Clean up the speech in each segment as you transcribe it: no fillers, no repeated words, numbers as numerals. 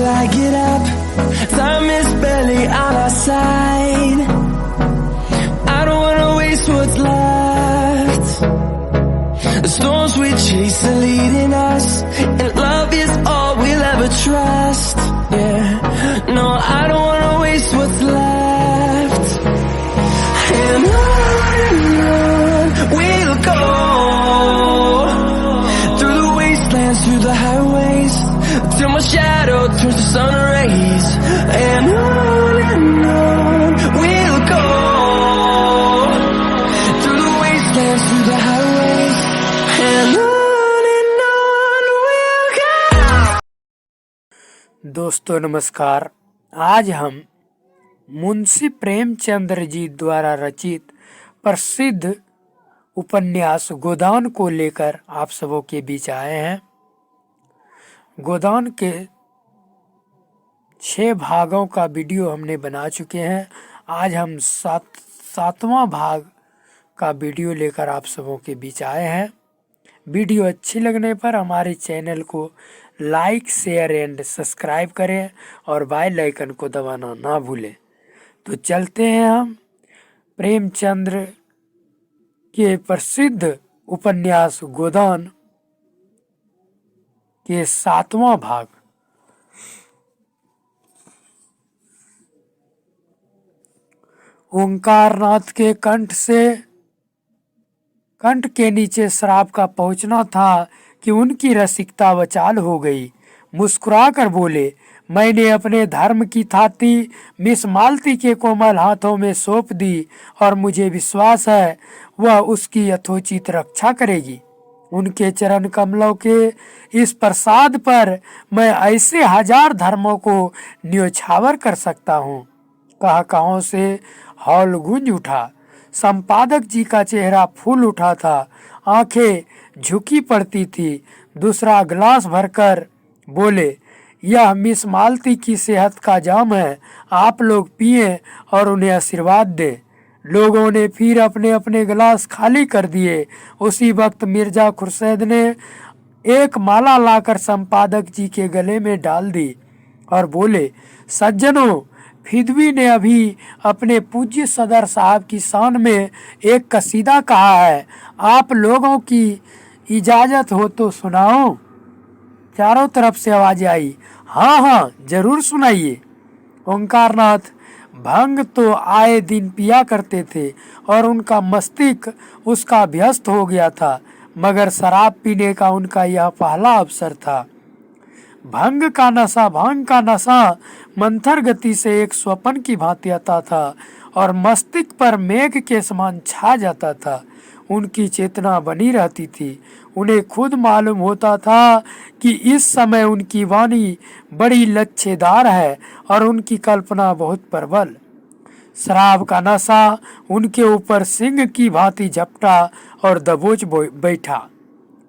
I get up. Time is barely on our side. I don't wanna waste what's left. The storms we chase are leading us, and love is all we'll ever trust. Yeah, no, I don't wanna waste what's left. And on we'll go, through the wastelands, through the highways, till my shadow turns to sun rays. And on we'll go, through the wastelands, through the highways, and on we'll go. दोस्तों नमस्कार। आज हम मुंशी प्रेमचंद्र जी द्वारा रचित प्रसिद्ध उपन्यास गोदान को लेकर आप सबों के बीच आए हैं। गोदान के 6 भागों का वीडियो हमने बना चुके हैं। आज हम सातवां भाग का वीडियो लेकर आप सबों के बीच आए हैं। वीडियो अच्छी लगने पर हमारे चैनल को लाइक, शेयर एंड सब्सक्राइब करें और बेल आइकन को दबाना ना भूलें। तो चलते हैं हम प्रेमचंद्र के प्रसिद्ध उपन्यास गोदान के 7वां भाग। ओंकारनाथ के कंठ के नीचे शराब का पहुंचना था कि उनकी रसिकता वचाल हो गई। मुस्कुरा कर बोले, मैंने अपने धर्म की थाती मिस मालती के कोमल हाथों में सौंप दी और मुझे विश्वास है वह उसकी यथोचित रक्षा करेगी। उनके चरण कमलों के इस प्रसाद पर मैं ऐसे 1000 धर्मों को न्योछावर कर सकता हूँ। कहां से हौल गूंज उठा। संपादक जी का चेहरा फूल उठा था, आंखें झुकी पड़ती थी। दूसरा गिलास भरकर बोले, यह मिस मालती की सेहत का जाम है, आप लोग पिए और उन्हें आशीर्वाद दें। लोगों ने फिर अपने अपने गिलास खाली कर दिए। उसी वक्त मिर्जा खुर्शीद ने एक माला लाकर संपादक जी के गले में डाल दी और बोले, सज्जनों, फिदवी ने अभी अपने पूज्य सदर साहब की शान में एक कसीदा कहा है, आप लोगों की इजाजत हो तो सुनाओ। चारों तरफ से आवाज आई, हाँ हाँ जरूर सुनाइए। ओंकारनाथ भंग तो आए दिन पिया करते थे और उनका मस्तिष्क उसका अभ्यस्त हो गया था, मगर शराब पीने का उनका यह पहला अवसर था। भांग का नशा मंथर गति से एक स्वप्न की भांति आता था और मस्तिष्क पर मेघ के समान छा जाता था। उनकी चेतना बनी रहती थी। उन्हें खुद मालूम होता था कि इस समय उनकी वाणी बड़ी लच्छेदार है और उनकी कल्पना बहुत प्रबल। शराब का नशा उनके ऊपर सिंह की भांति झपटा और दबोच बैठा।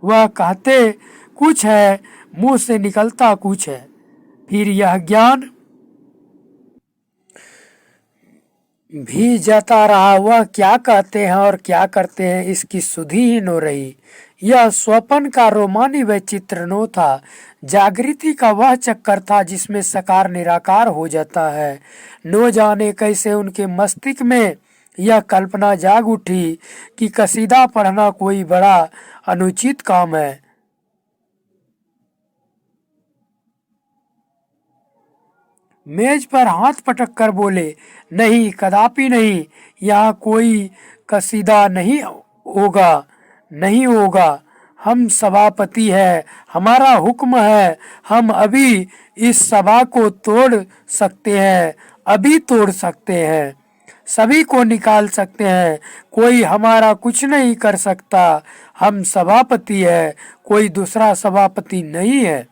वह कहते कुछ है, मुंह से निकलता कुछ है। फिर यह ज्ञान भी जाता रहा, वह क्या कहते हैं और क्या करते हैं इसकी सुधि ही न रही। यह स्वप्न का रोमानी वैचित्र नो था, जागृति का वह चक्कर था जिसमें साकार निराकार हो जाता है। नो जाने कैसे उनके मस्तिष्क में यह कल्पना जाग उठी कि कसीदा पढ़ना कोई बड़ा अनुचित काम है। मेज पर हाथ पटक कर बोले, नहीं, कदापि नहीं, यहाँ कोई कसीदा नहीं होगा। हम सभापति है, हमारा हुक्म है, हम अभी इस सभा को तोड़ सकते हैं, सभी को निकाल सकते हैं, कोई हमारा कुछ नहीं कर सकता। हम सभापति है, कोई दूसरा सभापति नहीं है।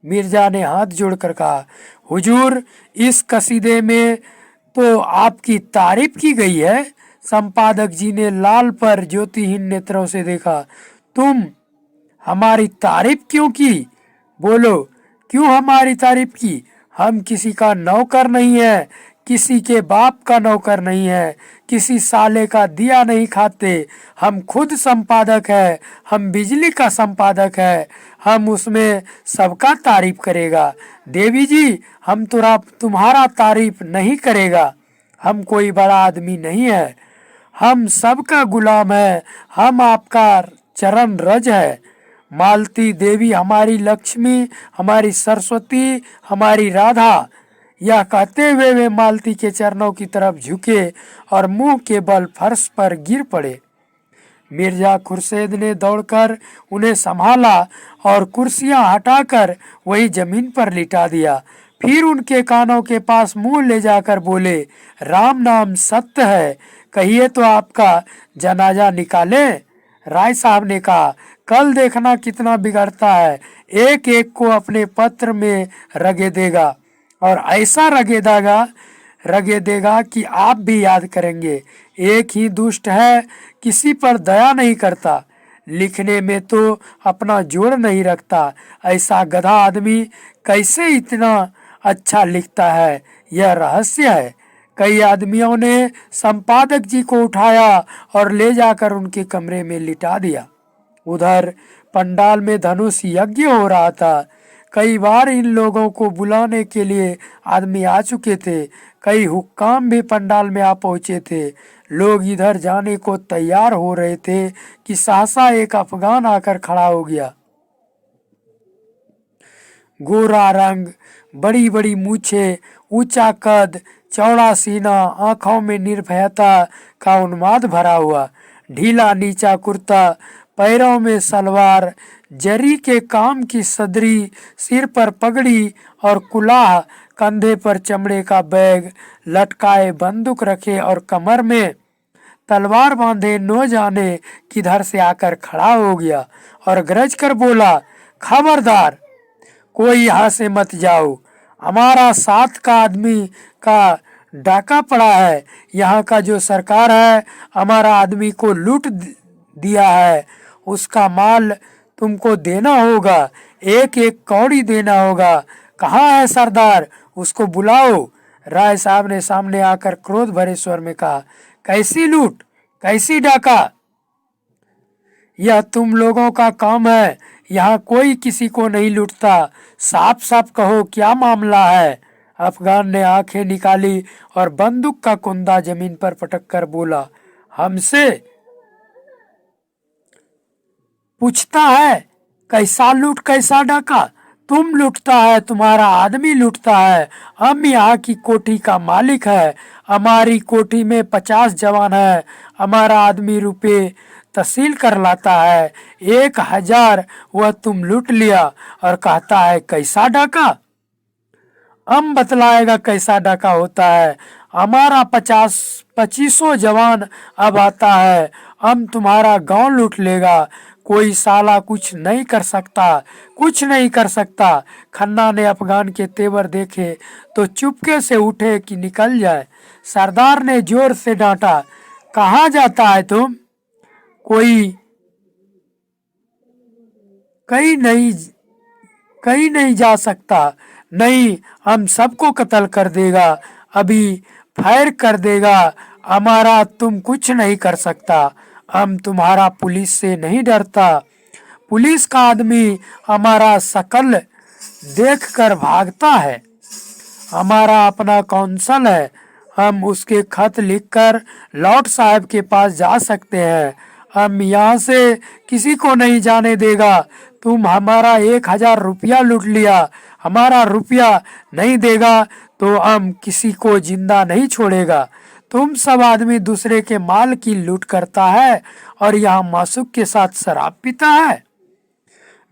मिर्जा ने हाथ जोड़कर कहा, हुजूर, इस कसीदे में तो आपकी तारीफ की गई है। संपादक जी ने लाल पर ज्योतिहीन नेत्रों से देखा। तुम हमारी तारीफ क्यों की? बोलो, क्यों हमारी तारीफ की? हम किसी का नौकर नहीं है किसी के बाप का नौकर नहीं है, किसी साले का दिया नहीं खाते। हम खुद संपादक है, हम बिजली का संपादक है, हम उसमें सबका तारीफ करेगा। देवी जी, हम तुम्हारा तारीफ नहीं करेगा। हम कोई बड़ा आदमी नहीं है, हम सबका गुलाम है, हम आपका चरण रज है। मालती देवी हमारी लक्ष्मी, हमारी सरस्वती, हमारी राधा। यह कहते हुए वे मालती के चरणों की तरफ झुके और मुंह के बल फर्श पर गिर पड़े। मिर्जा खुर्शीद ने दौड़कर उन्हें संभाला और कुर्सियां हटाकर वही जमीन पर लिटा दिया। फिर उनके कानों के पास मुंह ले जाकर बोले, राम नाम सत्य है, कहिए तो आपका जनाजा निकाले। राय साहब ने कहा, कल देखना कितना बिगड़ता है, एक एक को अपने पत्र में रगे देगा और ऐसा रगे देगा कि आप भी याद करेंगे। एक ही दुष्ट है, किसी पर दया नहीं करता, लिखने में तो अपना जोड़ नहीं रखता। ऐसा गधा आदमी कैसे इतना अच्छा लिखता है, यह रहस्य है। कई आदमियों ने संपादक जी को उठाया और ले जाकर उनके कमरे में लिटा दिया। उधर पंडाल में धनुष यज्ञ हो रहा था। कई बार इन लोगों को बुलाने के लिए आदमी आ चुके थे। कई हुक्काम भी पंडाल में आ पहुंचे थे। लोग इधर जाने को तैयार हो रहे थे कि सहसा एक अफगान आकर खड़ा हो गया। गोरा रंग, बड़ी बड़ी मूछें, ऊंचा कद, चौड़ा सीना, आंखों में निर्भयता का उन्माद भरा हुआ, ढीला नीचा कुर्ता, पैरों में सलवार, जरी के काम की सदरी, सिर पर पगड़ी और कुलाह, कंधे पर चमड़े का बैग लटकाए, बंदूक रखे और कमर में तलवार बांधे, न जाने किधर से आकर खड़ा हो गया और गरज कर बोला, खबरदार, कोई यहाँ से मत जाओ, हमारा साथ का आदमी का डाका पड़ा है। यहाँ का जो सरकार है हमारा आदमी को लूट दिया है, उसका माल तुमको देना होगा, एक एक कौड़ी देना होगा। कहाँ है सरदार, उसको बुलाओ। राय साहब ने सामने आकर क्रोध भरे स्वर में कहा, कैसी लूट, कैसी डाका, यह तुम लोगों का काम है, यहाँ कोई किसी को नहीं लूटता। साफ साफ कहो क्या मामला है। अफगान ने आंखें निकाली और बंदूक का कुंदा जमीन पर पटक कर बोला, हमसे पूछता है कैसा लूट कैसा डाका, तुम लूटता है, तुम्हारा आदमी लूटता है। हम यहाँ की कोठी का मालिक है, हमारी कोठी में 50 जवान है, हमारा आदमी रुपए तहसील कर लाता है, 1000 वह तुम लूट लिया और कहता है कैसा डाका। हम बतलाएगा कैसा डाका होता है। हमारा 2500 जवान अब आता है, हम तुम्हारा गांव लूट लेगा। कोई साला कुछ नहीं कर सकता, कुछ नहीं कर सकता। खन्ना ने अफगान के तेवर देखे तो चुपके से उठे कि निकल जाए। सरदार ने जोर से डांटा, कहाँ जाता है तुम, कहीं नहीं जा सकता। नहीं, हम सबको कत्ल कर देगा, अभी फायर कर देगा, हमारा तुम कुछ नहीं कर सकता। हम तुम्हारा पुलिस से नहीं डरता, पुलिस का आदमी हमारा शकल देखकर भागता है। हमारा अपना कौंसल है, हम उसके खत लिखकर लॉर्ड साहब के पास जा सकते हैं। हम यहाँ से किसी को नहीं जाने देगा। तुम हमारा 1000 रुपया लूट लिया, हमारा रुपया नहीं देगा तो हम किसी को जिंदा नहीं छोड़ेगा। तुम सब आदमी दूसरे के माल की लूट करता है और यहाँ मासूक के साथ शराब पीता है।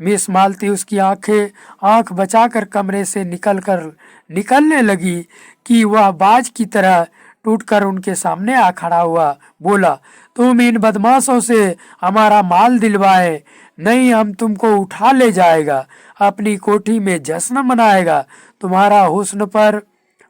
मिस मालती उसकी आंख बचाकर कमरे से निकलने लगी कि वह बाज की तरह टूटकर उनके सामने आ खड़ा हुआ। बोला, तुम इन बदमाशों से हमारा माल दिलवाए, नहीं हम तुमको उठा ले जाएगा, अपनी कोठी में जश्न मनाएगा। तुम्हारा हुस्न पर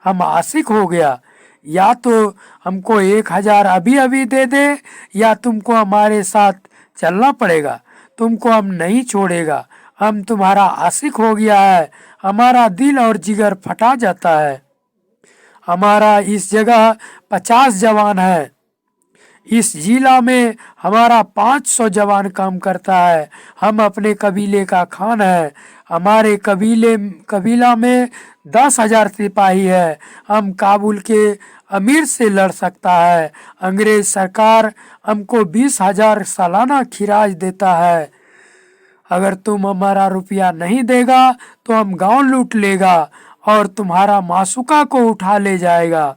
हम आशिक हो गया। या तो हमको 1000 अभी अभी दे दे, या तुमको हमारे साथ चलना पड़ेगा, तुमको हम नहीं छोड़ेगा। हम तुम्हारा आशिक हो गया है, हमारा दिल और जिगर फटा जाता है। हमारा इस जगह 50 जवान है। इस जिला में हमारा 500 जवान काम करता है। हम अपने कबीले का खान है। हमारे कबीला में 10,000 सिपाही है। हम काबुल के अमीर से लड़ सकता है। अंग्रेज सरकार हमको 20,000 सालाना खिराज देता है। अगर तुम हमारा रुपया नहीं देगा तो हम गांव लूट लेगा और तुम्हारा मासूका को उठा ले जाएगा।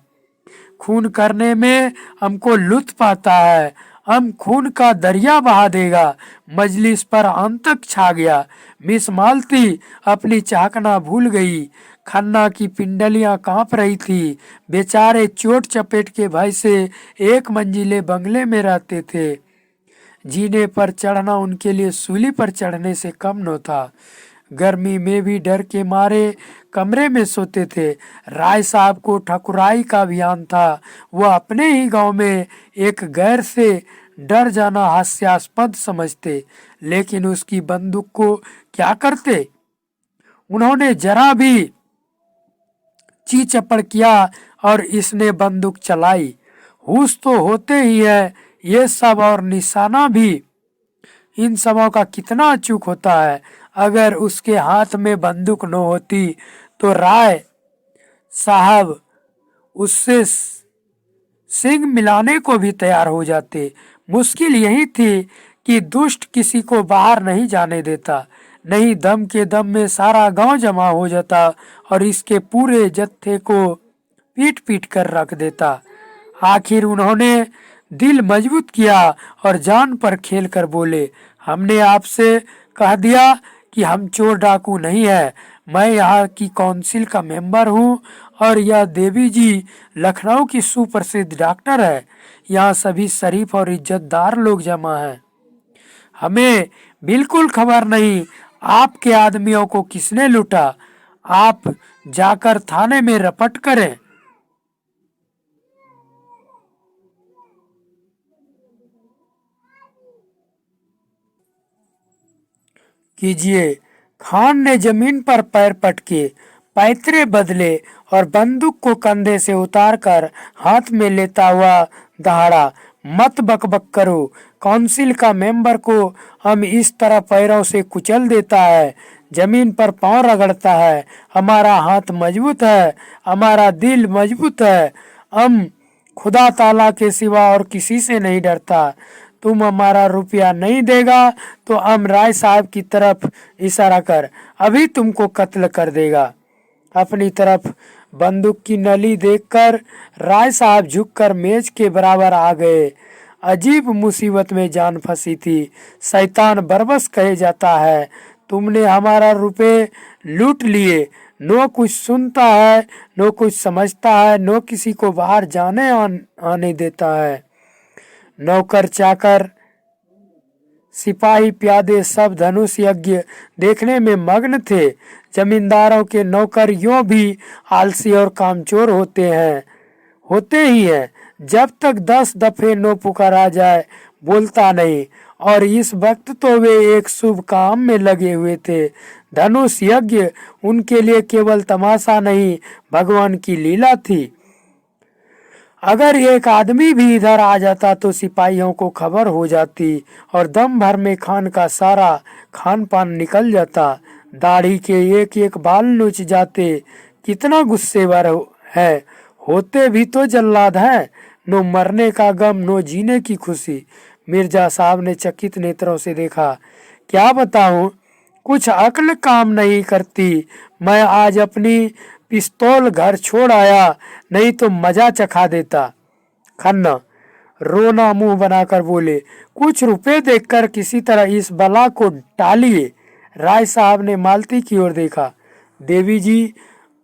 खून करने में हमको लुत्फ आता है। हम खून का दरिया बहा देगा। मजलिस पर आंतक छा गया। मिस मालती अपनी चाहकना भूल गई। खन्ना की पिंडलियां कांप रही थी। बेचारे चोट चपेट के भय से एक मंजिले बंगले में रहते थे। जीने पर चढ़ना उनके लिए सूली पर चढ़ने से कम न था। गर्मी में भी डर के मारे कमरे में सोते थे। राय साहब को ठकुराई का अभियान था। वह अपने ही गांव में एक गैर से डर जाना हास्यास्पद समझते, लेकिन उसकी बंदूक को क्या करते। उन्होंने जरा भी ची चपड़ किया और इसने बंदूक चलाई। हुश तो होते ही है ये सब, और निशाना भी। इन सबों का कितना अचूक होता है। अगर उसके हाथ में बंदूक न होती तो राय साहब उससे सिंग मिलाने को भी तैयार हो जाते। मुश्किल यही थी कि दुष्ट किसी को बाहर नहीं जाने देता, नहीं दम के दम में सारा गांव जमा हो जाता और इसके पूरे जत्थे को पीट पीट कर रख देता। आखिर उन्होंने दिल मजबूत किया और जान पर खेल कर बोले, हमने आपसे कह दिया कि हम चोर डाकू नहीं है। मैं यहाँ की काउंसिल का मेंबर हूँ और यह देवी जी लखनऊ की सुप्रसिद्ध डॉक्टर है। यहाँ सभी शरीफ और इज्जतदार लोग जमा हैं। हमें बिल्कुल खबर नहीं आपके आदमियों को किसने लूटा। आप जाकर थाने में रपट करें। कीजिए। खान ने जमीन पर पैर पटके, पैतरे बदले और बंदूक को कंधे से उतारकर हाथ में लेता हुआ दहाड़ा, मत बकबक करो। काउंसिल का मेंबर को हम इस तरह पैरों से कुचल देता है, जमीन पर पांव रगड़ता है। हमारा हाथ मजबूत है, हमारा दिल मजबूत है। हम खुदा ताला के सिवा और किसी से नहीं डरता। तुम हमारा रुपया नहीं देगा तो हम राय साहब की तरफ इशारा कर अभी तुमको कत्ल कर देगा। अपनी तरफ बंदूक की नली देखकर राय साहब झुककर मेज के बराबर आ गए। अजीब मुसीबत में जान फंसी थी। शैतान बरबस कहे जाता है। तुमने हमारा रुपए लूट लिए। नो कुछ सुनता है, नो कुछ समझता है, नो किसी को बाहर जाने आने देता है। नौकर चाकर सिपाही प्यादे सब धनुष यज्ञ देखने में मग्न थे। जमींदारों के नौकर यूं भी आलसी और कामचोर होते ही हैं। जब तक 10 दफे नो पुकारा जाए बोलता नहीं। और इस वक्त तो वे एक शुभ काम में लगे हुए थे। धनुष यज्ञ उनके लिए केवल तमाशा नहीं, भगवान की लीला थी। अगर एक आदमी भी इधर आ जाता तो सिपाहियों को खबर हो जाती और दम भर में खान का सारा खान पान निकल जाता। दाढ़ी के एक एक बाल नोच जाते। कितना गुस्सेवर है। होते भी तो जल्लाद है। नो मरने का गम, नो जीने की खुशी। मिर्जा साहब ने चकित नेत्रों से देखा। क्या बताऊं, कुछ अक्ल काम नहीं करती। मैं आज अपनी पिस्तौल घर छोड़ आया, नहीं तो मजा चखा देता। खन्ना रोना मुंह बनाकर बोले, कुछ रुपए देकर किसी तरह इस बला को टालिए। राय साहब ने मालती की ओर देखा। देवी जी,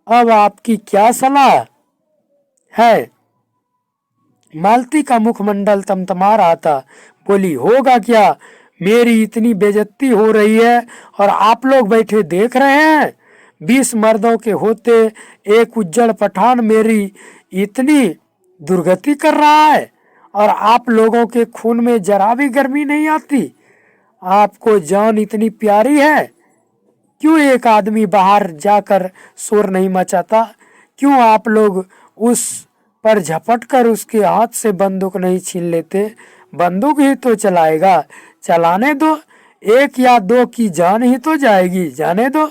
अब आपकी क्या सलाह है। मालती का मुखमंडल तमतमा रहा था। बोली, होगा क्या, मेरी इतनी बेइज्जती हो रही है और आप लोग बैठे देख रहे हैं। 20 मर्दों के होते एक उज्जड़ पठान मेरी इतनी दुर्गति कर रहा है और आप लोगों के खून में जरा भी गर्मी नहीं आती। आपको जान इतनी प्यारी है, क्यों एक आदमी बाहर जाकर शोर नहीं मचाता। क्यों आप लोग उस पर झपट कर उसके हाथ से बंदूक नहीं छीन लेते। बंदूक ही तो चलाएगा, चलाने दो, 1 या 2 की जान ही तो जाएगी, जाने दो।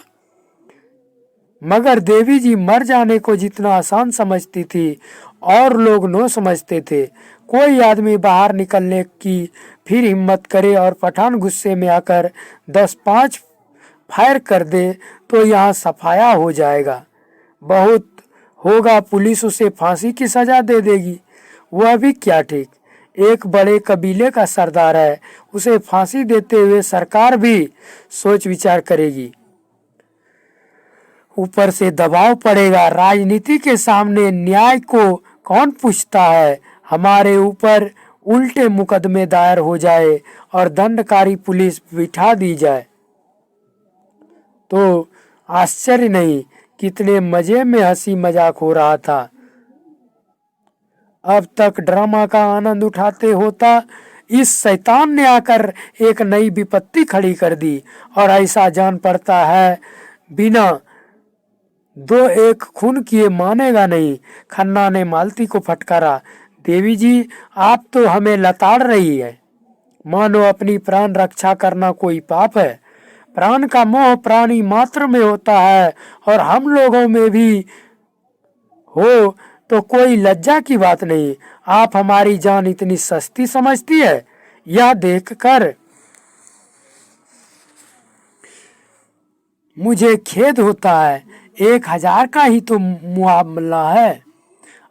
मगर देवी जी मर जाने को जितना आसान समझती थी और लोग नो समझते थे। कोई आदमी बाहर निकलने की फिर हिम्मत करे और पठान गुस्से में आकर 10-5 फायर कर दे तो यहाँ सफाया हो जाएगा। बहुत होगा पुलिस उसे फांसी की सजा दे देगी। वह भी क्या ठीक, एक बड़े कबीले का सरदार है, उसे फांसी देते हुए सरकार भी सोच विचार करेगी। ऊपर से दबाव पड़ेगा, राजनीति के सामने न्याय को कौन पूछता है। हमारे ऊपर उल्टे मुकदमे दायर हो जाए और दंडकारी पुलिस बिठा दी जाए तो आश्चर्य नहीं, कितने मजे में हंसी मजाक हो रहा था। अब तक ड्रामा का आनंद उठाते होता इस शैतान ने आकर एक नई विपत्ति खड़ी कर दी। और ऐसा जान पड़ता है बिना 2-1 खून किए मानेगा नहीं। खन्ना ने मालती को फटकारा, देवी जी आप तो हमें लताड़ रही है, मानो अपनी प्राण रक्षा करना कोई पाप है। प्राण का मोह प्राणी मात्र में होता है और हम लोगों में भी हो तो कोई लज्जा की बात नहीं। आप हमारी जान इतनी सस्ती समझती है, यह देखकर मुझे खेद होता है। 1000 का ही तो मुआमला है,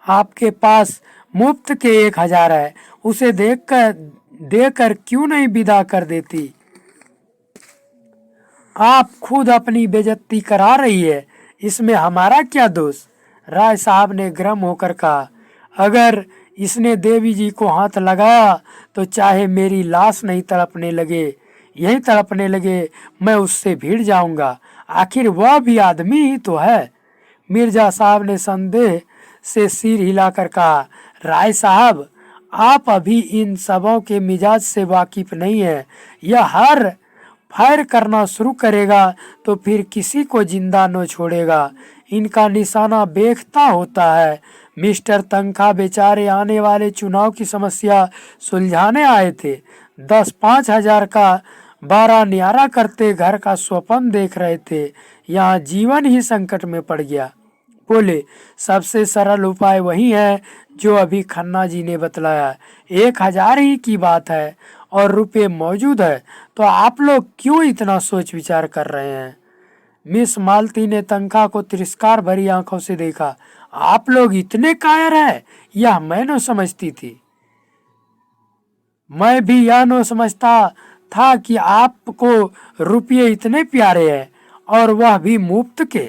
आपके पास मुफ्त के 1000 है, उसे देकर क्यों नहीं विदा कर देती। आप खुद अपनी बेइज्जती करा रही है, इसमें हमारा क्या दोष। राय साहब ने गर्म होकर कहा, अगर इसने देवी जी को हाथ लगाया तो चाहे मेरी लाश नहीं तड़पने लगे, यही तड़पने लगे, मैं उससे भिड़ जाऊंगा। आखिर वह भी आदमी ही तो है। मिर्जा साहब ने संदेह से सिर हिलाकर कहा, राय साहब आप अभी इन सबों के मिजाज से वाकिफ नहीं है। यह हर फायर करना शुरू करेगा तो फिर किसी को जिंदा न छोड़ेगा। इनका निशाना बेख्ता होता है। मिस्टर तनखा बेचारे आने वाले चुनाव की समस्या सुलझाने आए थे। 10-5 हजार का 12 न्यारा करते घर का स्वप्न देख रहे थे, यहाँ जीवन ही संकट में पड़ गया। बोले, सबसे सरल उपाय वही है जो अभी खन्ना जी ने बतलाया। 1000 ही की बात है और रुपए मौजूद है, तो आप लोग क्यों इतना सोच विचार कर रहे हैं। मिस मालती ने तनखा को तिरस्कार भरी आंखों से देखा। आप लोग इतने कायर हैं, यह मैं न समझती थी। मैं भी यह न समझता था कि आपको रुपये इतने प्यारे हैं और वह भी मुफ्त के।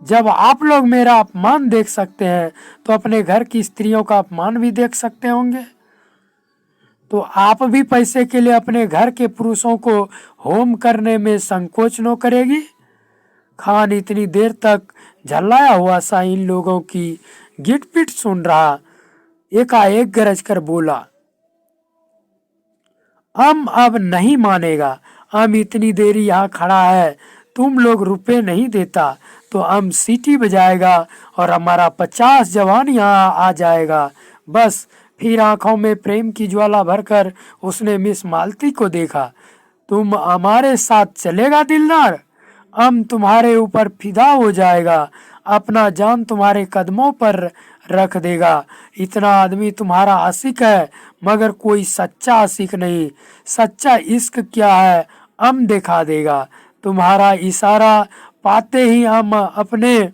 जब आप लोग मेरा अपमान देख सकते हैं तो अपने घर की स्त्रियों का अपमान भी देख सकते होंगे। तो आप भी पैसे के लिए अपने घर के पुरुषों को होम करने में संकोच न करेगी। खान इतनी देर तक झल्लाया हुआ सा इन लोगों की गिटपिट सुन रहा, एकाएक गरज कर बोला, अब नहीं मानेगा। इतनी देर यहाँ खड़ा है, तुम लोग रुपए नहीं देता तो सीटी बजाएगा और हमारा 50 जवान यहाँ आ जाएगा। बस फिर आंखों में प्रेम की ज्वाला भरकर उसने मिस मालती को देखा। तुम हमारे साथ चलेगा दिलदार, तुम्हारे ऊपर फिदा हो जाएगा, अपना जान तुम्हारे कदमों पर रख देगा। इतना आदमी तुम्हारा आशिक है मगर कोई सच्चा आशिक नहीं। सच्चा इश्क क्या है दिखा देगा। तुम्हारा इशारा पाते ही अपने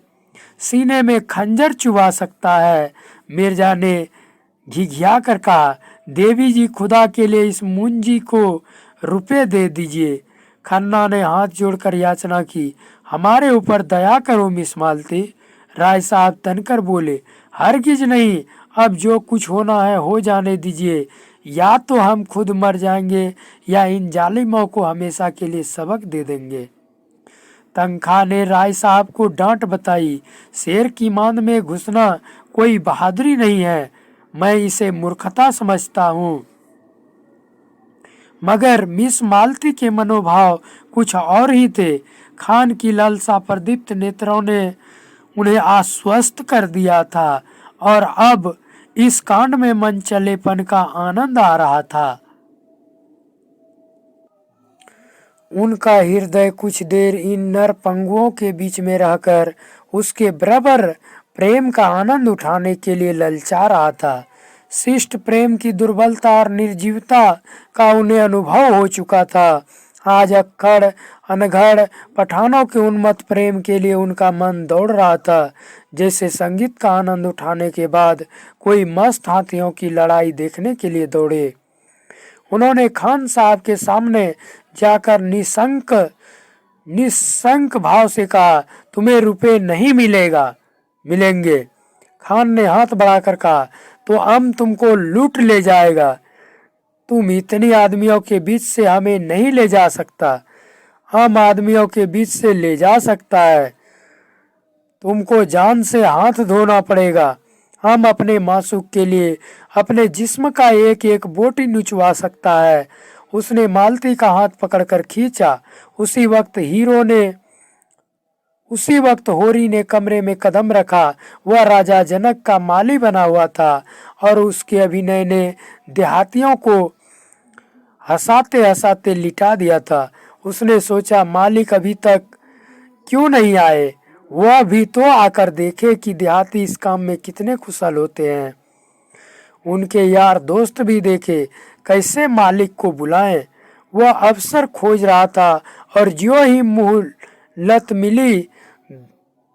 सीने में खंजर चुभा सकता है। मिर्जा ने घिघिया कर कहा, देवी जी खुदा के लिए इस मुंजी को रुपए दे दीजिए। खन्ना ने हाथ जोड़कर याचना की, हमारे ऊपर दया करो मिस मालती। राय साहब तनकर बोले, हरगिज नहीं, अब जो कुछ होना है हो जाने दीजिए। या तो हम खुद मर जाएंगे या इन जालिमों को हमेशा के लिए सबक दे देंगे। तनखा ने राय साहब को डांट बताई, शेर की मांद में घुसना कोई बहादुरी नहीं है, मैं इसे मूर्खता समझता हूँ। मगर मिस मालती के मनोभाव कुछ और ही थे। खान की लालसा प्रदीप्त नेत्रों ने उन्हें आश्वस्त कर दिया था और अब इस कांड में मन चलेपन का आनंद आ रहा था। उनका हृदय कुछ देर इन नर पंगुओं के बीच में रहकर उसके बराबर प्रेम का आनंद उठाने के लिए ललचा रहा था। शिष्ट प्रेम की दुर्बलता और निर्जीवता का उन्हें अनुभव हो चुका था। आज अक्खड़ अनघड़ पठानों के उन्मत्त प्रेम के लिए उनका मन दौड़ रहा था, जैसे संगीत का आनंद उठाने के बाद कोई मस्त हाथियों की लड़ाई देखने के लिए दौड़े। उन्होंने खान साहब के सामने जाकर निशंक भाव से कहा, तुम्हें रुपए नहीं मिलेंगे। खान ने हाथ बढ़ाकर कहा, तो हम तुमको लूट ले जाएगा। तुम इतनी आदमियों के बीच से हमें नहीं ले जा सकता, हम आदमियों के बीच से ले जा सकता है। तुमको जान से हाथ धोना पड़ेगा। हम अपने मासूक के लिए अपने जिस्म का एक एक बोटी नुचवा सकता है। उसने मालती का हाथ पकड़कर खींचा। उसी वक्त होरी ने कमरे में कदम रखा। वह राजा जनक का माली बना हुआ था और उसके अभिनय ने देहातियों को हंसाते हंसाते लिटा दिया था। उसने सोचा, मालिक अभी तक क्यों नहीं आए, वह भी तो आकर देखे कि देहाती इस काम में कितने कुशल होते हैं। उनके यार दोस्त भी देखे कैसे मालिक को बुलाएं। वह अवसर खोज रहा था और ज्यों ही मोहलत मिली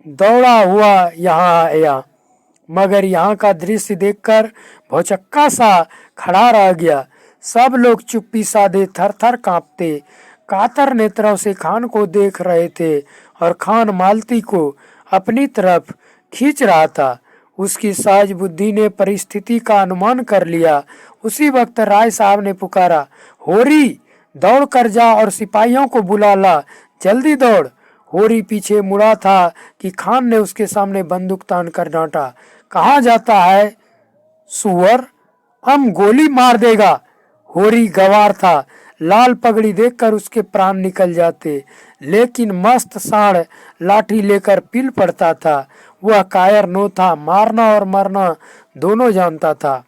दौड़ा हुआ यहाँ आया, मगर यहाँ का दृश्य देखकर भौचक्का सा खड़ा रह गया। सब लोग चुप्पी साधे थर थर कांपते कातर नेत्रों से खान को देख रहे थे और खान मालती को अपनी तरफ खींच रहा था। उसकी सहज बुद्धि ने परिस्थिति का अनुमान कर लिया। उसी वक्त राय साहब ने पुकारा, होरी दौड़ कर जा और सिपाहियों को बुला ला, जल्दी दौड़। होरी पीछे मुड़ा था कि खान ने उसके सामने बंदूक तान कर डांटा, कहाँ जाता है सुअर, हम गोली मार देगा। होरी गवार था, लाल पगड़ी देखकर उसके प्राण निकल जाते, लेकिन मस्त सांड लाठी लेकर पिल पड़ता था। वह कायर नो था, मारना और मरना दोनों जानता था,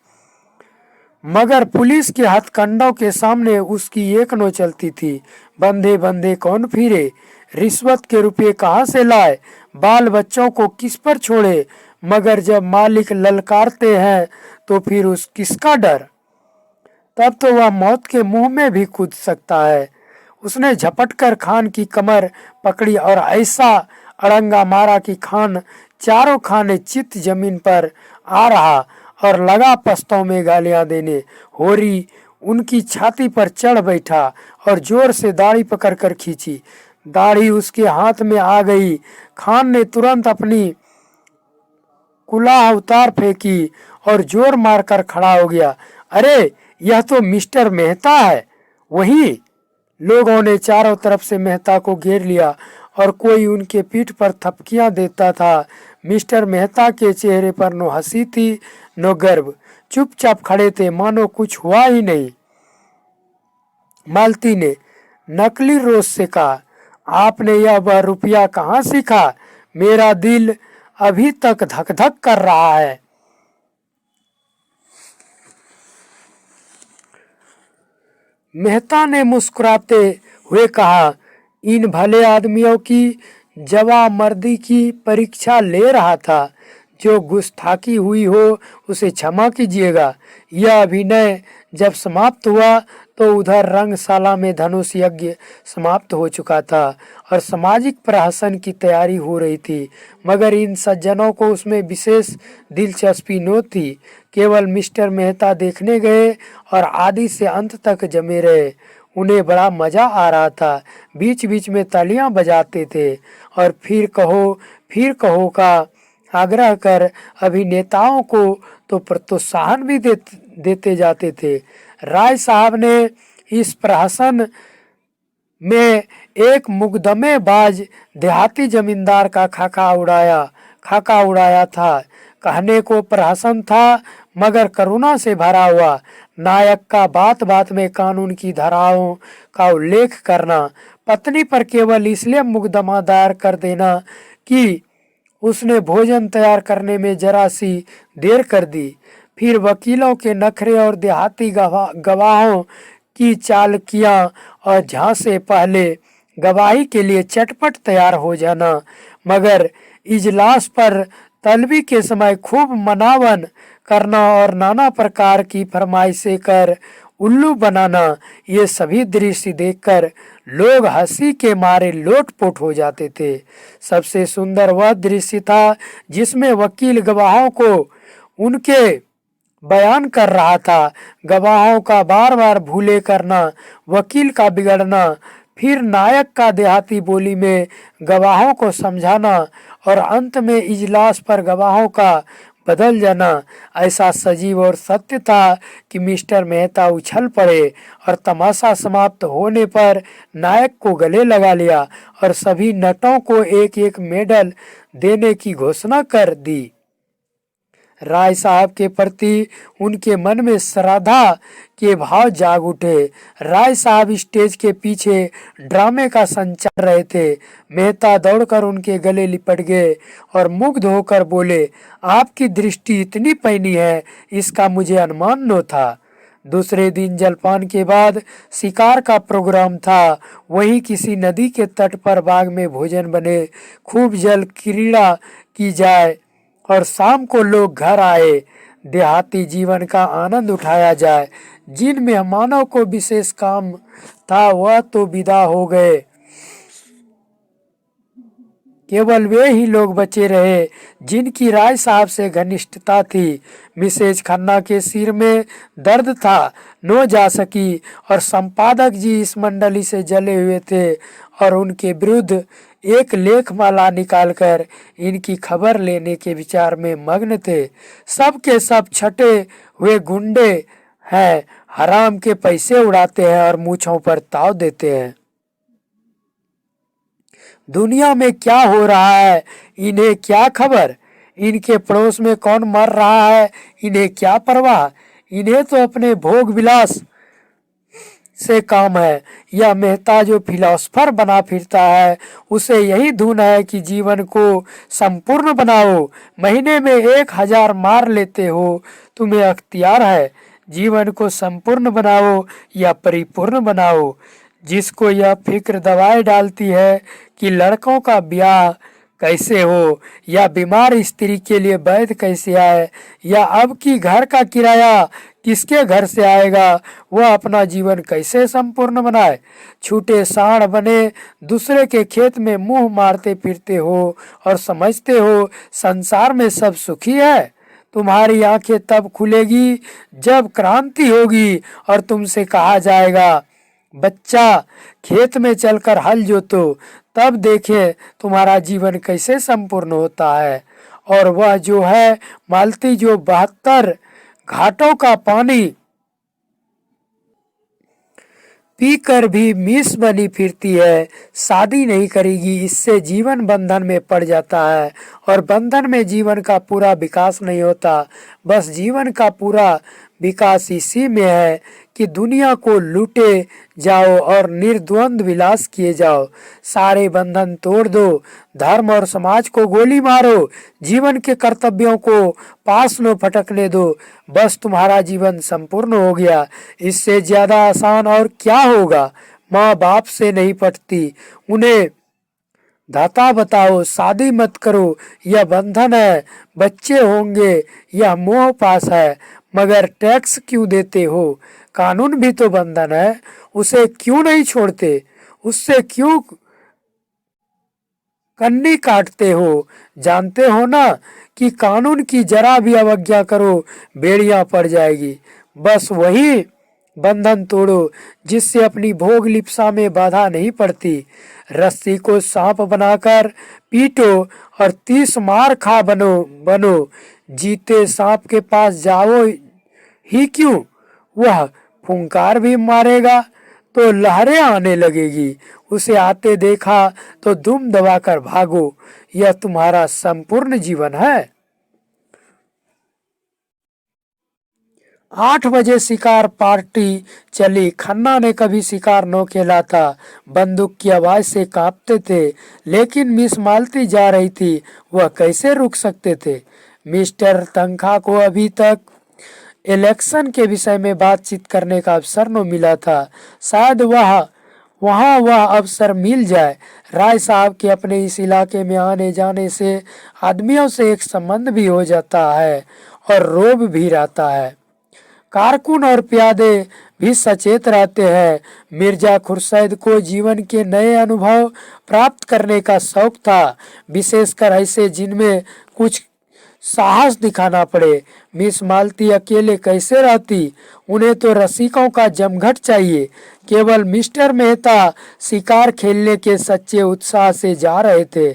मगर पुलिस के हथकंडों के सामने उसकी एक नो चलती थी। बंधे बंधे कौन फिरे, रिश्वत के रुपये कहाँ से लाए, बाल बच्चों को किस पर छोड़े। मगर जब मालिक ललकारते हैं तो फिर किसका डर। तब तो वह मौत के मुंह में भी कूद सकता है। उसने झपटकर खान की कमर पकड़ी और ऐसा अड़ंगा मारा कि खान चारों खाने चित जमीन पर आ रहा और लगा पस्तों में गालियां देने। होरी उनकी छाती पर चढ़ बैठा और जोर से दाढ़ी पकड़कर खींची। दाढ़ी उसके हाथ में आ गई। खान ने तुरंत अपनी कुलाह उतार फेंकी और जोर मारकर खड़ा हो गया। अरे, यह तो मिस्टर मेहता है। वही लोगों ने चारों तरफ से मेहता को घेर लिया और कोई उनके पीठ पर थपकियां देता था। मिस्टर मेहता के चेहरे पर न हंसी थी न गर्व, चुपचाप खड़े थे मानो कुछ हुआ ही नहीं। मालती ने नकली रोष से कहा, आपने यह वह रुपया कहाँ सीखा, मेरा दिल अभी तक धक धक कर रहा है। मेहता ने मुस्कुराते हुए कहा, इन भले आदमियों की जवामर्दी की परीक्षा ले रहा था। जो गुस्ताखी हुई हो उसे क्षमा कीजिएगा। यह अभिनय जब समाप्त हुआ तो उधर रंगशाला में धनुष यज्ञ समाप्त हो चुका था और सामाजिक प्रहसन की तैयारी हो रही थी, मगर इन सज्जनों को उसमें विशेष दिलचस्पी न थी। केवल मिस्टर मेहता देखने गए और आदि से अंत तक जमे रहे। उन्हें बड़ा मजा आ रहा था। बीच बीच में तालियां बजाते थे और फिर कहो का आग्रह कर अभिनेताओं को तो प्रोत्साहन भी देते जाते थे। राय साहब ने इस प्रहसन में एक मुकदमेबाज देहाती जमींदार का खाका उड़ाया था। कहने को प्रहसन था, मगर करुणा से भरा हुआ। नायक का बात बात में कानून की धाराओं का उल्लेख करना, पत्नी पर केवल इसलिए मुकदमा दायर कर देना कि उसने भोजन तैयार करने में जरा सी देर कर दी। फिर वकीलों के नखरे और देहाती गवाहों की चालाकियां और झांसे पहले गवाही के लिए चटपट तैयार हो जाना, मगर इजलास पर तलबी के समय खूब मनावन करना और नाना प्रकार की फरमाइशें कर उल्लू बनाना, ये सभी दृश्य देखकर लोग हंसी के मारे लोटपोट हो जाते थे। सबसे सुंदर वह दृश्य था जिसमें वकील गवाहों को उनके बयान कर रहा था। गवाहों का बार बार भूले करना, वकील का बिगड़ना, फिर नायक का देहाती बोली में गवाहों को समझाना और अंत में इजलास पर गवाहों का बदल जाना ऐसा सजीव और सत्य था कि मिस्टर मेहता उछल पड़े और तमाशा समाप्त होने पर नायक को गले लगा लिया और सभी नटों को एक एक मेडल देने की घोषणा कर दी। राय साहब के प्रति उनके मन में श्रद्धा के भाव जाग उठे। राय साहब स्टेज के पीछे ड्रामे का संचार रहे थे। मेहता दौड़कर उनके गले लिपट गए और मुग्ध होकर बोले, आपकी दृष्टि इतनी पैनी है, इसका मुझे अनुमान न था। दूसरे दिन जलपान के बाद शिकार का प्रोग्राम था। वहीं किसी नदी के तट पर बाग में भोजन बने, खूब जल क्रीड़ा की जाए और शाम को लोग घर आए, देहाती जीवन का आनंद उठाया जाए। जिन मेहमानों को विशेष काम था वह तो विदा हो गए, केवल वे ही लोग बचे रहे जिनकी राय साहब से घनिष्ठता थी। मिसेज खन्ना के सिर में दर्द था, नो जा सकी और संपादक जी इस मंडली से जले हुए थे और उनके विरुद्ध एक लेखमाला निकालकर इनकी खबर लेने के विचार में मग्न थे। सब के सब छटे हुए गुंडे हैं, हराम के पैसे उड़ाते हैं और मूछों पर ताव देते हैं। दुनिया में क्या हो रहा है इन्हें क्या खबर, इनके पड़ोस में कौन मर रहा है इन्हें क्या परवाह, इन्हें तो अपने भोग विलास से काम है। यह मेहता जो फिलोसफर बना फिरता है उसे यही धुन है कि जीवन को संपूर्ण बनाओ। महीने में 1000 मार लेते हो, तुम्हें अख्तियार है। जीवन को संपूर्ण बनाओ या परिपूर्ण बनाओ। जिसको यह फिक्र दबाए डालती है कि लड़कों का ब्याह कैसे हो या बीमार स्त्री के लिए वैद्य कैसे आए या अब की घर का किराया किसके घर से आएगा, वह अपना जीवन कैसे संपूर्ण बनाए। छूटे साढ़ बने दूसरे के खेत में मुंह मारते फिरते हो और समझते हो संसार में सब सुखी है। तुम्हारी आंखें तब खुलेगी जब क्रांति होगी और तुमसे कहा जाएगा, बच्चा खेत में चलकर हल जोतो, तब देखें तुम्हारा जीवन कैसे संपूर्ण होता है। और वह जो है मालती जो 72 घाटों का पानी पीकर भी मिस बनी फिरती है, शादी नहीं करेगी, इससे जीवन बंधन में पड़ जाता है और बंधन में जीवन का पूरा विकास नहीं होता। बस जीवन का पूरा विकास इसी में है कि दुनिया को लूटे जाओ और निर्द्वंद विलास किए जाओ। सारे बंधन तोड़ दो, धर्म और समाज को गोली मारो, जीवन के कर्तव्यों को पास न फटकने दो, बस तुम्हारा जीवन संपूर्ण हो गया। इससे ज्यादा आसान और क्या होगा। माँ बाप से नहीं पटती, उन्हें दाता बताओ, शादी मत करो, यह बंधन है, बच्चे होंगे, यह मोह पास है, मगर टैक्स क्यों देते हो, कानून भी तो बंधन है, उसे क्यों नहीं छोड़ते, उससे क्यों कन्नी काटते हो। जानते हो ना कि कानून की जरा भी अवज्ञा करो बेड़ियां पड़ जाएगी। बस वही बंधन तोड़ो जिससे अपनी भोग लिप्सा में बाधा नहीं पड़ती। रस्सी को सांप बनाकर पीटो और 30 मार खा बनो। जीते सांप के पास जाओ ही क्यों, वह फुंकार भी मारेगा तो लहरें आने लगेगी, उसे आते देखा तो दुम दबाकर भागो। यह तुम्हारा संपूर्ण जीवन है। 8 बजे शिकार पार्टी चली। खन्ना ने कभी शिकार न खेला था, बंदूक की आवाज से कांपते थे, लेकिन मिस मालती जा रही थी, वह कैसे रुक सकते थे। मिस्टर तनखा को अभी तक इलेक्शन के विषय में बातचीत करने का अवसर न मिला था। शायद वह अवसर मिल जाए। राय साहब के अपने इस इलाके में आने जाने से आदमियों से एक संबंध भी हो जाता है और रोब भी रहता है। कारकुन और प्यादे भी सचेत रहते हैं। मिर्जा खुर्शीद को जीवन के नए अनुभव प्राप्त करने का शौक था, विशेषकर ऐसे जिनमें कुछ साहस दिखाना पड़े। मिस मालती अकेले कैसे रहती, उन्हें तो रसिकों का जमघट चाहिए। केवल मिस्टर मेहता शिकार खेलने के सच्चे उत्साह से जा रहे थे।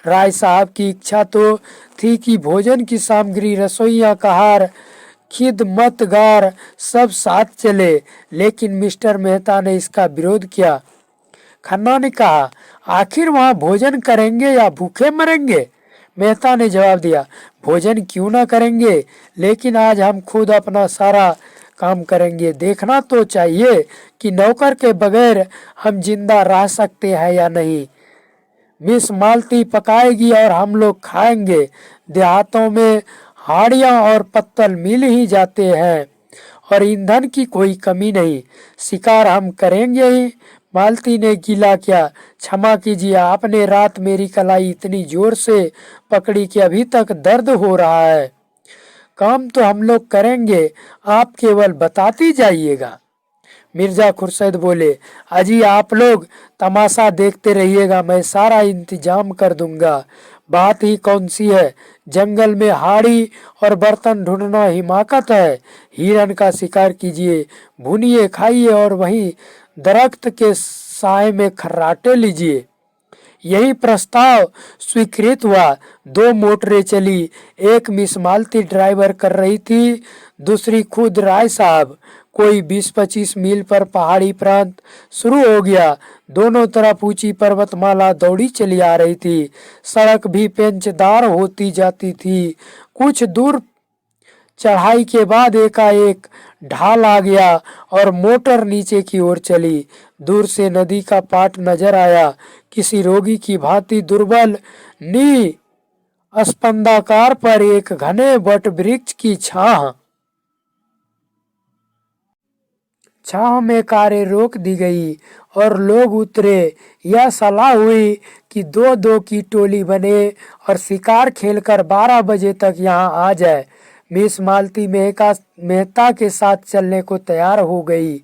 राय साहब की इच्छा तो थी कि भोजन की सामग्री, रसोइया, कहार, खिदमतगार सब साथ चले, लेकिन मिस्टर मेहता ने इसका विरोध किया। खन्ना ने कहा, आखिर वहाँ भोजन करेंगे या भूखे मरेंगे? मेहता ने जवाब दिया, भोजन क्यों ना करेंगे, लेकिन आज हम खुद अपना सारा काम करेंगे। देखना तो चाहिए कि नौकर के बगैर हम जिंदा रह सकते हैं या नहीं। मिस मालती पकाएगी और हम लोग खाएंगे। देहातों में हाड़ियां और पत्तल मिल ही जाते हैं और ईंधन की कोई कमी नहीं। शिकार हम करेंगे ही। मालती ने गिला किया, क्षमा कीजिए, आपने रात मेरी कलाई इतनी जोर से पकड़ी कि अभी तक दर्द हो रहा है। काम तो हम लोग करेंगे, आप केवल बताती जाइएगा। मिर्जा खुर्शीद बोले, अजी आप लोग तमाशा देखते रहिएगा, मैं सारा इंतजाम कर दूंगा। बात ही कौन सी है, जंगल में हाड़ी और बर्तन ढूंढना हिमाकत है। हिरन का शिकार कीजिए, भुनिए खाइए और वहीं दरख्त के साए में खर्राटे लीजिए। यही प्रस्ताव स्वीकृत हुआ। 2 मोटरें चली, एक मिस मालती ड्राइवर कर रही थी, दूसरी खुद राय साहब। कोई 20-25 मील पर पहाड़ी प्रांत शुरू हो गया। दोनों तरफ ऊंची पर्वतमाला दौड़ी चली आ रही थी। सड़क भी पेंचदार होती जाती थी। कुछ दूर चढ़ाई के बाद एकाएक ढाल आ गया और मोटर नीचे की ओर चली। दूर से नदी का पाट नजर आया, किसी रोगी की भांति दुर्बल नी स्पंदाकार पर एक घने वट वृक्ष की छाह में कारें रोक दी गई और लोग उतरे। यह सलाह हुई कि 2-2 की टोली बने और शिकार खेलकर 12 बजे तक यहाँ आ जाए। मिस मालती मेहता के साथ चलने को तैयार हो गई।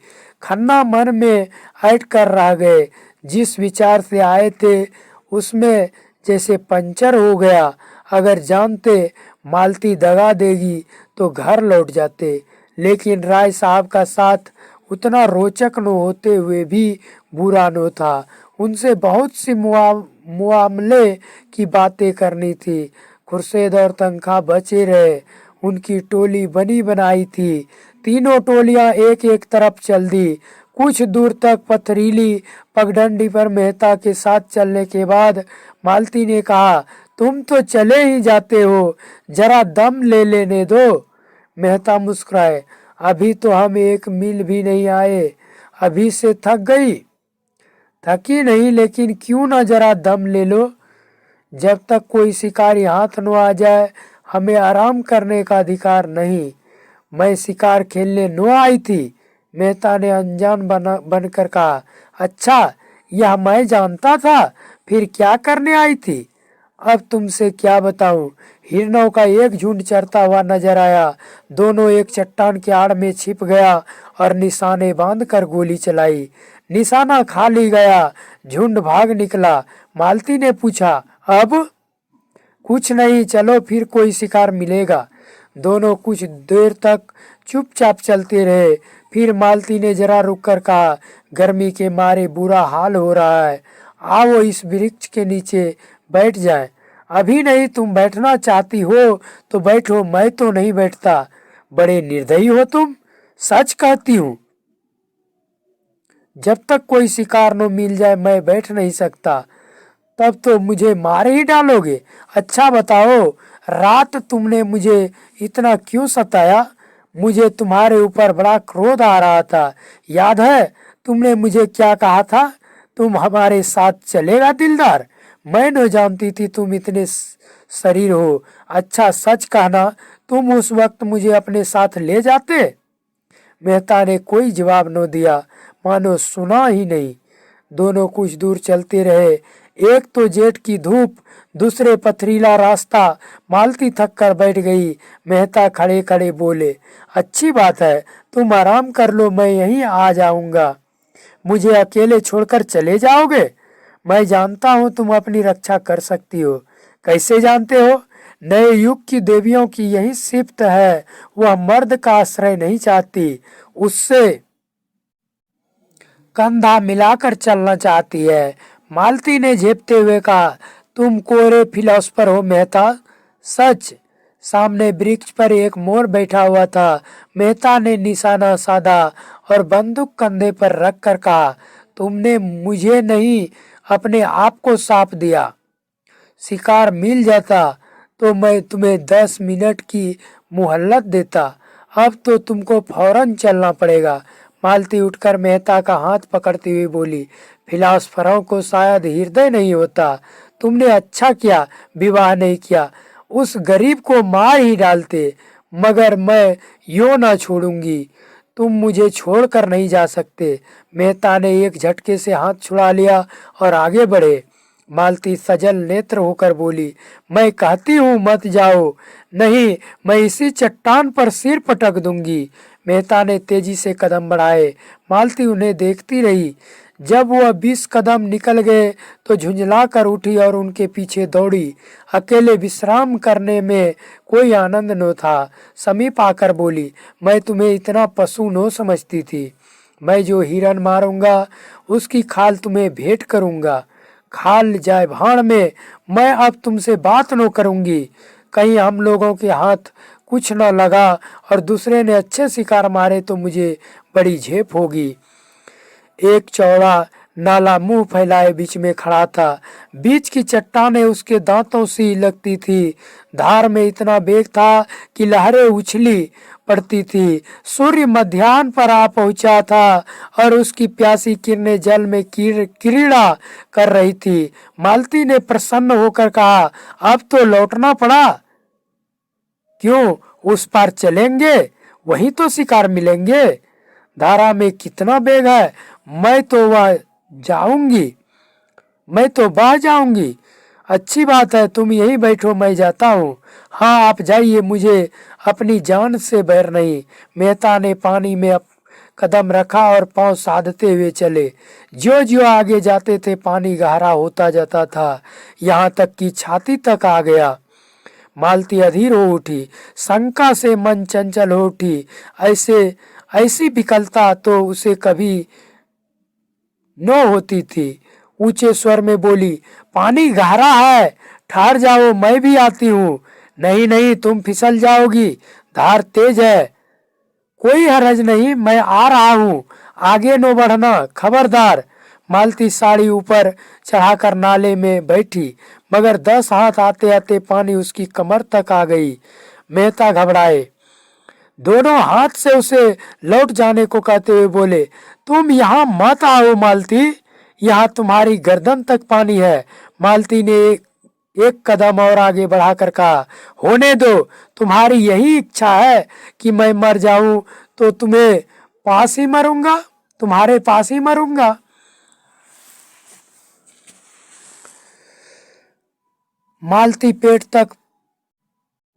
खन्ना मन में ऐंठ कर रह गए। जिस विचार से आए थे उसमें जैसे पंचर हो गया। अगर जानते मालती दगा देगी तो घर लौट जाते, लेकिन राय साहब का साथ उतना रोचक न होते हुए भी बुरा न था। उनसे बहुत सी मुआमले की बातें करनी थी। खुर्शीद और तनखा बचे रहे। उनकी टोली बनी बनाई थी। तीनों टोलियां एक एक तरफ चल दी। कुछ दूर तक पथरीली पगडंडी पर मेहता के साथ चलने के बाद मालती ने कहा, तुम तो चले ही जाते हो, जरा दम ले लेने दो। मेहता मुस्कुराए, अभी तो हम 1 मील भी नहीं आए, अभी से थक गई? थकी नहीं, लेकिन क्यों ना जरा दम ले लो। जब तक कोई शिकारी हाथ न आ जाए हमें आराम करने का अधिकार नहीं। मैं शिकार खेलने न आई थी। मेहता ने अनजान बनकर कहा, अच्छा यह मैं जानता था, फिर क्या करने आई थी? अब तुमसे क्या बताऊं। हिरणों का एक झुंड चरता हुआ नजर आया। दोनों एक चट्टान के आड़ में छिप गया और निशाने बांधकर गोली चलाई। निशाना खाली गया, झुंड भाग निकला। मालती ने पूछा, अब? कुछ नहीं, चलो फिर कोई शिकार मिलेगा। दोनों कुछ देर तक चुपचाप चलते रहे। फिर मालती ने जरा रुककर कहा, गर्मी के मारे बुरा हाल हो रहा है, आओ इस वृक्ष के नीचे बैठ जाएं। अभी नहीं, तुम बैठना चाहती हो तो बैठो, मैं तो नहीं बैठता। बड़े निर्दयी हो तुम, सच कहती हूँ। जब तक कोई शिकार न मिल जाए मैं बैठ नहीं सकता। तब तो मुझे मार ही डालोगे। अच्छा बताओ, रात तुमने मुझे इतना क्यों सताया? मुझे तुम्हारे ऊपर बड़ा क्रोध आ रहा था। याद है तुमने मुझे क्या कहा था? तुम हमारे साथ चलेगा दिलदार? मैं न जानती थी तुम इतने शरीर हो। अच्छा सच कहना, तुम उस वक्त मुझे अपने साथ ले जाते? मेहता ने कोई जवाब न दिया, मानो सुना ही नहीं। दोनों कुछ दूर चलते रहे। एक तो जेठ की धूप, दूसरे पथरीला रास्ता। मालती थक कर बैठ गई। मेहता खड़े खड़े बोले, अच्छी बात है, तुम आराम कर लो, मैं यहीं आ जाऊंगा। मुझे अकेले छोड़कर चले जाओगे? मैं जानता हूँ तुम अपनी रक्षा कर सकती हो। कैसे जानते हो? नए युग की देवियों की यही सिफ्त है, वह मर्द का आश्रय नहीं चाहती, उससे कंधा मिलाकर चलना चाहती है। मालती ने झेपते हुए कहा, तुम कोरे फिलोसफर हो मेहता। सच। सामने वृक्ष पर एक मोर बैठा हुआ था। मेहता ने निशाना साधा और बंदूक कंधे पर रख कर कहा, तुमने मुझे नहीं अपने आप को साफ दिया। शिकार मिल जाता तो मैं तुम्हें 10 मिनट की मोहलत देता। अब तो तुमको फौरन चलना पड़ेगा। मालती उठकर मेहता का हाथ पकड़ती हुई बोली, फिलासफरों को शायद हृदय नहीं होता। तुमने अच्छा किया विवाह नहीं किया, उस गरीब को मार ही डालते। मगर मैं यूं ना छोड़ूंगी, तुम मुझे छोड़कर नहीं जा सकते। मेहता ने एक झटके से हाथ छुड़ा लिया और आगे बढ़े। मालती सजल नेत्र होकर बोली, मैं कहती हूँ मत जाओ। नहीं, मैं इसी चट्टान पर सिर पटक दूंगी। मेहता ने तेजी से कदम बढ़ाए। मालती उन्हें देखती रही। जब वह 20 कदम निकल गए तो झुंझला कर उठी और उनके पीछे दौड़ी। अकेले विश्राम करने में कोई आनंद न था। समीप आकर बोली, मैं तुम्हें इतना पशु न समझती थी। मैं जो हिरन मारूंगा उसकी खाल तुम्हें भेंट करूंगा। खाल जाए भाड़ में, मैं अब तुमसे बात न करूंगी। कहीं हम लोगों के हाथ कुछ न लगा और दूसरे ने अच्छे शिकार मारे तो मुझे बड़ी झेप होगी। एक चौड़ा नाला मुंह फैलाए बीच में खड़ा था। बीच की चट्टानें उसके दांतों सी लगती थी। धार में इतना वेग था कि लहरें उछली पड़ती थी। सूर्य मध्याह्न पर आ पहुंचा था और उसकी प्यासी किरणें जल में क्रीड़ा कर रही थी। मालती ने प्रसन्न होकर कहा, अब तो लौटना पड़ा। क्यों? उस पार चलेंगे, वहीं तो शिकार मिलेंगे। धारा में कितना वेग है, मैं तो वह जाऊंगी, मैं तो बह जाऊंगी। अच्छी बात है, तुम यहीं बैठो, मैं जाता हूँ। हाँ आप जाइए, मुझे अपनी जान से बैर नहीं। मेहता ने पानी में कदम रखा और पांव साधते हुए चले। जो जो आगे जाते थे पानी गहरा होता जाता था, यहाँ तक कि छाती तक आ गया। मालती अधीर हो उठी, शंका से मन चंचल हो उठी। ऐसी विकलता तो उसे कभी न होती थी। ऊंचे स्वर में बोली, पानी गहरा है, ठहर जाओ, मैं भी आती हूँ। नहीं नहीं, तुम फिसल जाओगी, धार तेज है। कोई हरज नहीं, मैं आ रहा हूँ, आगे न बढ़ना, खबरदार। मालती साड़ी ऊपर चढ़ाकर नाले में बैठी, मगर 10 हाथ आते आते पानी उसकी कमर तक आ गई। मेहता घबराए, दोनों हाथ से उसे लौट जाने को कहते हुए बोले, तुम यहाँ मत आओ मालती, यहाँ तुम्हारी गर्दन तक पानी है। मालती ने एक कदम और आगे बढ़ाकर कहा, होने दो, तुम्हारी यही इच्छा है कि मैं मर जाऊं तो तुम्हें पास ही मरूंगा, तुम्हारे पास ही मरूंगा। मालती पेट तक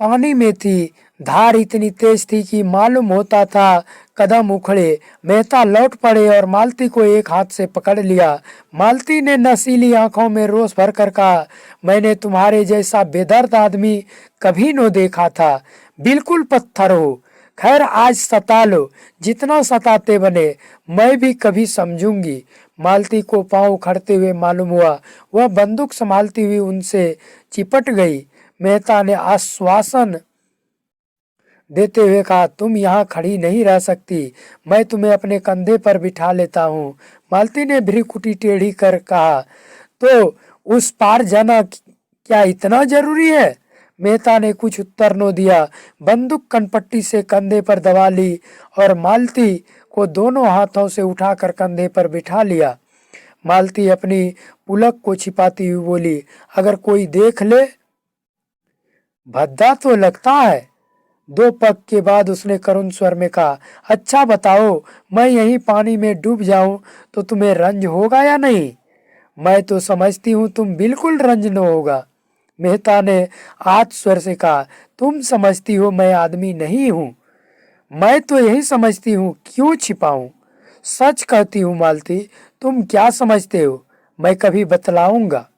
पानी में थी। धार इतनी तेज थी कि मालूम होता था कदम उखड़े। मेहता लौट पड़े और मालती को एक हाथ से पकड़ लिया। मालती ने नशीली आंखों में रोष भर कर कहा, मैंने तुम्हारे जैसा बेदर्द आदमी कभी न देखा था, बिल्कुल पत्थर हो। खैर आज सता लो, जितना सताते बने, मैं भी कभी समझूंगी। मालती को पांव उखड़ते हुए मालूम हुआ। वह बंदूक संभालती हुई उनसे चिपट गई। मेहता ने आश्वासन देते हुए कहा, तुम यहाँ खड़ी नहीं रह सकती, मैं तुम्हें अपने कंधे पर बिठा लेता हूँ। मालती ने भ्रिकुटी टेढ़ी कर कहा, तो उस पार जाना क्या इतना जरूरी है? मेहता ने कुछ उत्तर न दिया। बंदूक कनपट्टी से कंधे पर दबा ली और मालती को दोनों हाथों से उठाकर कंधे पर बिठा लिया। मालती अपनी पुलक को छिपाती हुई बोली, अगर कोई देख ले? भद्दा तो लगता है। 2 पग के बाद उसने करुण स्वर में कहा, अच्छा बताओ, मैं यहीं पानी में डूब जाऊं तो तुम्हें रंज होगा या नहीं? मैं तो समझती हूँ तुम बिल्कुल रंज न होगा। मेहता ने आत स्वर से कहा, तुम समझती हो मैं आदमी नहीं हूँ। मैं तो यही समझती हूँ, क्यों छिपाऊं? सच कहती हूँ मालती, तुम क्या समझते हो? मैं कभी बतलाऊंगा।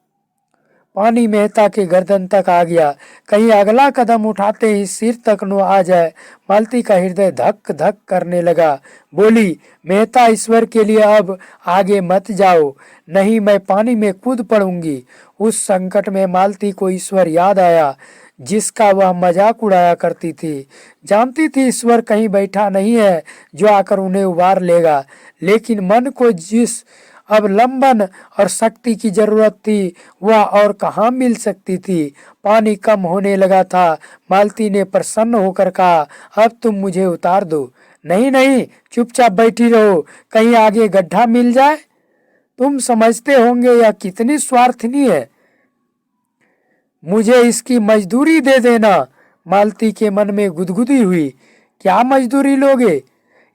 पानी मेहता के गर्दन तक आ गया। कहीं अगला कदम उठाते ही सिर तक न आ जाए। मालती का हृदय धक धक करने लगा। बोली, मेहता, ईश्वर के लिए अब आगे मत जाओ, नहीं मैं पानी में कूद पड़ूंगी। उस संकट में मालती को ईश्वर याद आया, जिसका वह मजाक उड़ाया करती थी। जानती थी ईश्वर कहीं बैठा नहीं है जो आकर उन्हें उबार लेगा, लेकिन मन को जिस अवलंबन और शक्ति की जरूरत थी वह और कहाँ मिल सकती थी। पानी कम होने लगा था। मालती ने प्रसन्न होकर कहा, अब तुम मुझे उतार दो। नहीं नहीं, चुपचाप बैठी रहो, कहीं आगे गड्ढा मिल जाए। तुम समझते होंगे यह कितनी स्वार्थनी है। मुझे इसकी मजदूरी दे देना। मालती के मन में गुदगुदी हुई। क्या मजदूरी लोगे?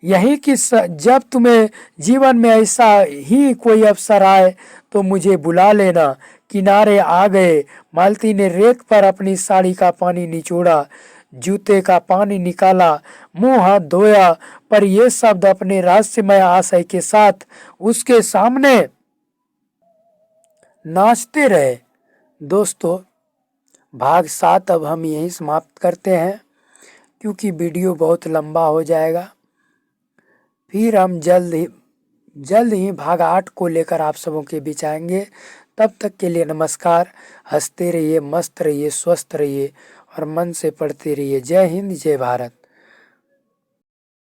यही कि जब तुम्हें जीवन में ऐसा ही कोई अवसर आए तो मुझे बुला लेना। किनारे आ गए। मालती ने रेत पर अपनी साड़ी का पानी निचोड़ा, जूते का पानी निकाला, मुंह हाथ धोया, पर ये शब्द अपने रहस्यमय आशय के साथ उसके सामने नाचते रहे। दोस्तों, भाग 7 अब हम यहीं समाप्त करते हैं, क्योंकि वीडियो बहुत लंबा हो जाएगा। फिर हम जल्द ही भाग 8 को लेकर आप सबों के बीच आएंगे। तब तक के लिए नमस्कार। हंसते रहिए, मस्त रहिए, स्वस्थ रहिए और मन से पढ़ते रहिए। जय हिंद, जय भारत।